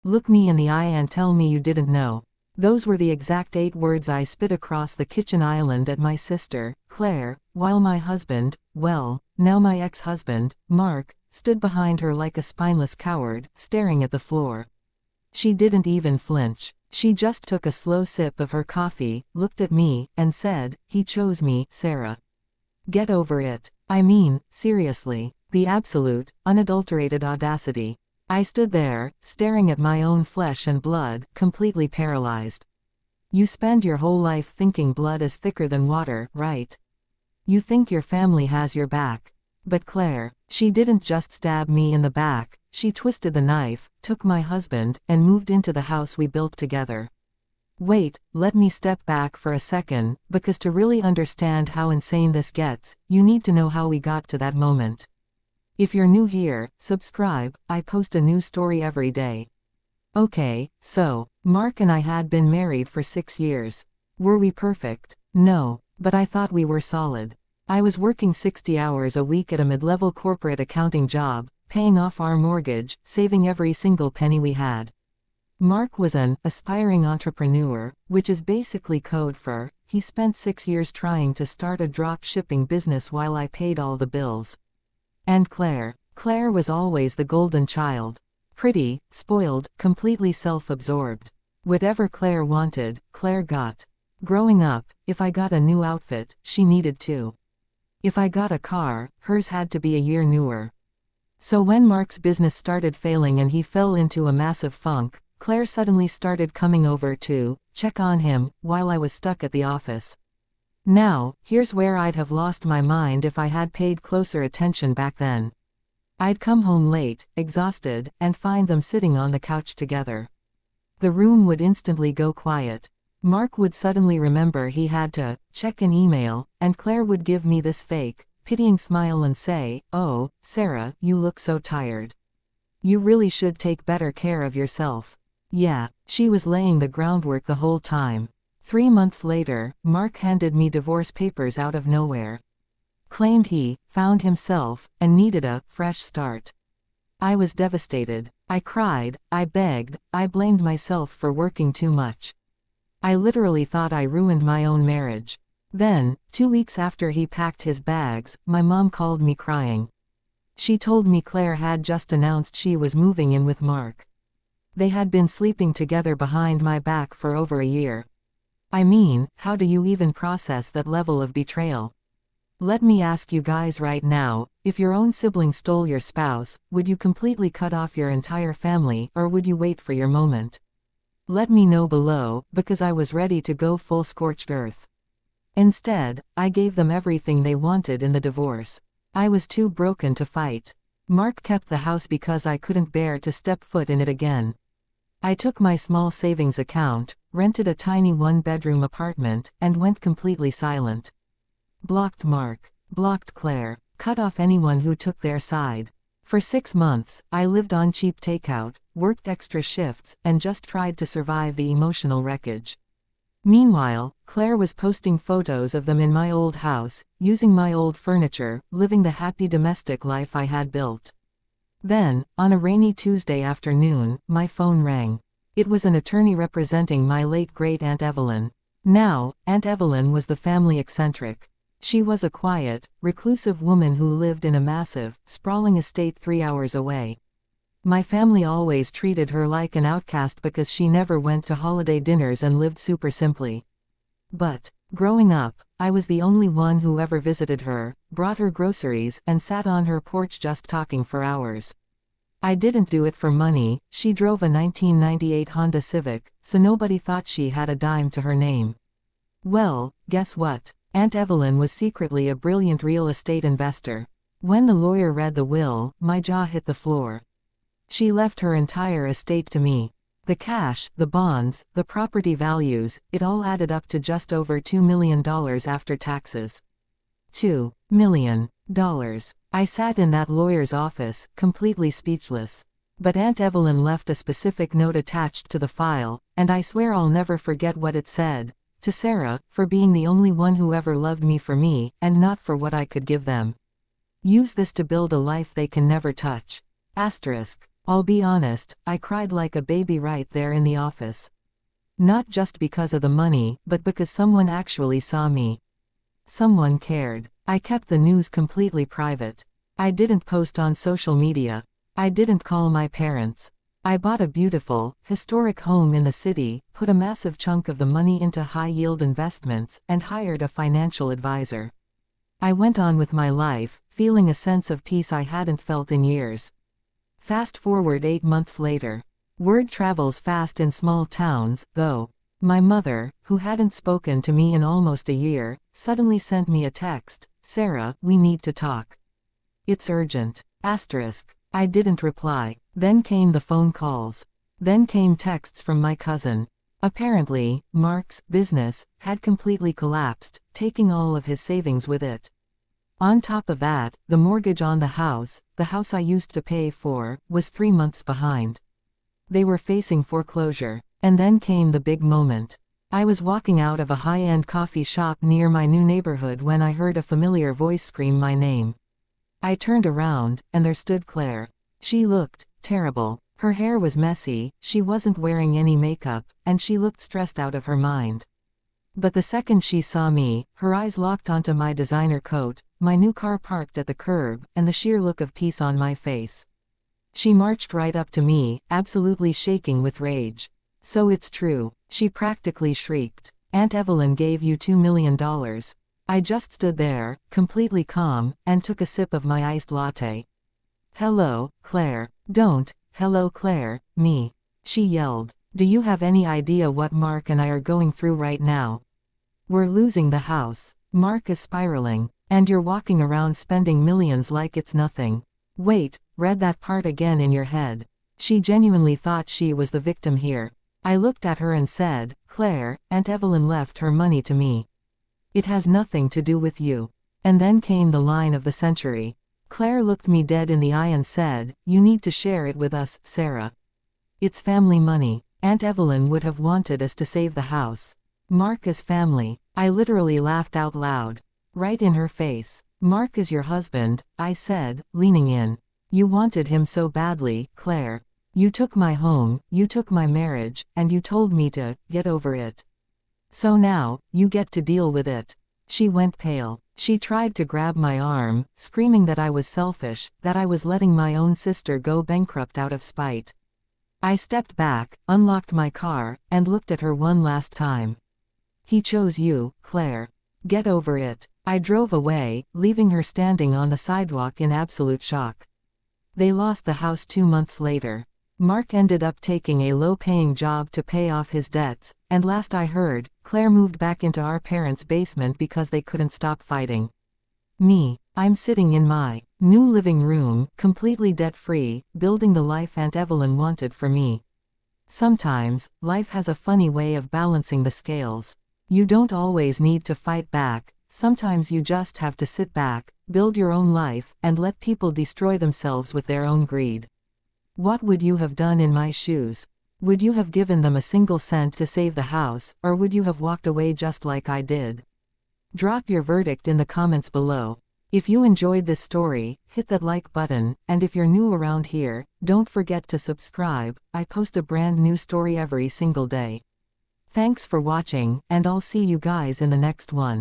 Look me in the eye and tell me you didn't know. Those were the exact 8 words I spit across the kitchen island at my sister, Claire, while my husband, well, now my ex-husband, Mark, stood behind her like a spineless coward, staring at the floor. She didn't even flinch. She just took a slow sip of her coffee, looked at me, and said, "He chose me, Sarah. Get over it." I mean, seriously, the absolute, unadulterated audacity. I stood there, staring at my own flesh and blood, completely paralyzed. You spend your whole life thinking blood is thicker than water, right? You think your family has your back. But Claire, she didn't just stab me in the back, she twisted the knife, took my husband, and moved into the house we built together. Wait, let me step back for a second, because to really understand how insane this gets, you need to know how we got to that moment. If you're new here, subscribe, I post a new story every day. Okay, so, Mark and I had been married for 6 years. Were we perfect? No, but I thought we were solid. I was working 60 hours a week at a mid-level corporate accounting job, paying off our mortgage, saving every single penny we had. Mark was an aspiring entrepreneur, which is basically code for, he spent 6 years trying to start a drop shipping business while I paid all the bills. And Claire was always the golden child. Pretty, spoiled, completely self-absorbed. Whatever Claire wanted, Claire got. Growing up, if I got a new outfit, she needed to. If I got a car, hers had to be a year newer. So when Mark's business started failing and he fell into a massive funk, Claire suddenly started coming over to check on him while I was stuck at the office. Now, here's where I'd have lost my mind if I had paid closer attention back then. I'd come home late, exhausted, and find them sitting on the couch together. The room would instantly go quiet. Mark would suddenly remember he had to check an email, and Claire would give me this fake, pitying smile and say, "Oh, Sarah, you look so tired. You really should take better care of yourself." Yeah, she was laying the groundwork the whole time. 3 months later, Mark handed me divorce papers out of nowhere. Claimed he found himself and needed a fresh start. I was devastated. I cried, I begged, I blamed myself for working too much. I literally thought I ruined my own marriage. Then, 2 weeks after he packed his bags, my mom called me crying. She told me Claire had just announced she was moving in with Mark. They had been sleeping together behind my back for over a year. I mean, how do you even process that level of betrayal? Let me ask you guys right now, if your own sibling stole your spouse, would you completely cut off your entire family, or would you wait for your moment? Let me know below, because I was ready to go full scorched earth. Instead, I gave them everything they wanted in the divorce. I was too broken to fight. Mark kept the house because I couldn't bear to step foot in it again. I took my small savings account, rented a tiny 1-bedroom apartment, and went completely silent. Blocked Mark, blocked Claire, cut off anyone who took their side. For 6 months, I lived on cheap takeout, worked extra shifts, and just tried to survive the emotional wreckage. Meanwhile, Claire was posting photos of them in my old house, using my old furniture, living the happy domestic life I had built. Then, on a rainy Tuesday afternoon, my phone rang. It was an attorney representing my late great-aunt Evelyn. Now, Aunt Evelyn was the family eccentric. She was a quiet, reclusive woman who lived in a massive, sprawling estate 3 hours away. My family always treated her like an outcast because she never went to holiday dinners and lived super simply. But, growing up, I was the only one who ever visited her, brought her groceries, and sat on her porch just talking for hours. I didn't do it for money. She drove a 1998 Honda Civic, so nobody thought she had a dime to her name. Well, guess what? Aunt Evelyn was secretly a brilliant real estate investor. When the lawyer read the will, my jaw hit the floor. She left her entire estate to me. The cash, the bonds, the property values, it all added up to just over $2 million after taxes. $2 million. I sat in that lawyer's office, completely speechless. But Aunt Evelyn left a specific note attached to the file, and I swear I'll never forget what it said. To Sarah, for being the only one who ever loved me for me, and not for what I could give them. Use this to build a life they can never touch. Asterisk. I'll be honest, I cried like a baby right there in the office. Not just because of the money, but because someone actually saw me. Someone cared. I kept the news completely private. I didn't post on social media. I didn't call my parents. I bought a beautiful, historic home in the city, put a massive chunk of the money into high-yield investments, and hired a financial advisor. I went on with my life, feeling a sense of peace I hadn't felt in years. Fast forward 8 months later. Word travels fast in small towns, though. My mother, who hadn't spoken to me in almost a year, suddenly sent me a text, "Sarah, we need to talk. It's urgent." I didn't reply. Then came the phone calls. Then came texts from my cousin. Apparently, Mark's business had completely collapsed, taking all of his savings with it. On top of that, the mortgage on the house I used to pay for, was 3 months behind. They were facing foreclosure. And then came the big moment. I was walking out of a high-end coffee shop near my new neighborhood when I heard a familiar voice scream my name. I turned around, and there stood Claire. She looked terrible. Her hair was messy, she wasn't wearing any makeup, and she looked stressed out of her mind. But the second she saw me, her eyes locked onto my designer coat, my new car parked at the curb, and the sheer look of peace on my face. She marched right up to me, absolutely shaking with rage. "So it's true," she practically shrieked. "Aunt Evelyn gave you $2 million. I just stood there, completely calm, and took a sip of my iced latte. "Hello, Claire. Don't, hello Claire, me," she yelled. "Do you have any idea what Mark and I are going through right now? We're losing the house. Mark is spiraling. And you're walking around spending millions like it's nothing. Wait, read that part again in your head." She genuinely thought she was the victim here. I looked at her and said, "Claire, Aunt Evelyn left her money to me. It has nothing to do with you." And then came the line of the century. Claire looked me dead in the eye and said, "You need to share it with us, Sarah. It's family money. Aunt Evelyn would have wanted us to save the house. Mark is family." I literally laughed out loud. Right in her face. "Mark is your husband," I said, leaning in. "You wanted him so badly, Claire. You took my home, you took my marriage, and you told me to get over it. So now, you get to deal with it." She went pale. She tried to grab my arm, screaming that I was selfish, that I was letting my own sister go bankrupt out of spite. I stepped back, unlocked my car, and looked at her one last time. "He chose you, Claire. Get over it." I drove away, leaving her standing on the sidewalk in absolute shock. They lost the house 2 months later. Mark ended up taking a low-paying job to pay off his debts, and last I heard, Claire moved back into our parents' basement because they couldn't stop fighting. Me, I'm sitting in my new living room, completely debt-free, building the life Aunt Evelyn wanted for me. Sometimes, life has a funny way of balancing the scales. You don't always need to fight back, sometimes you just have to sit back, build your own life, and let people destroy themselves with their own greed. What would you have done in my shoes? Would you have given them a single cent to save the house, or would you have walked away just like I did? Drop your verdict in the comments below. If you enjoyed this story, hit that like button, and if you're new around here, don't forget to subscribe. I post a brand new story every single day. Thanks for watching, and I'll see you guys in the next one.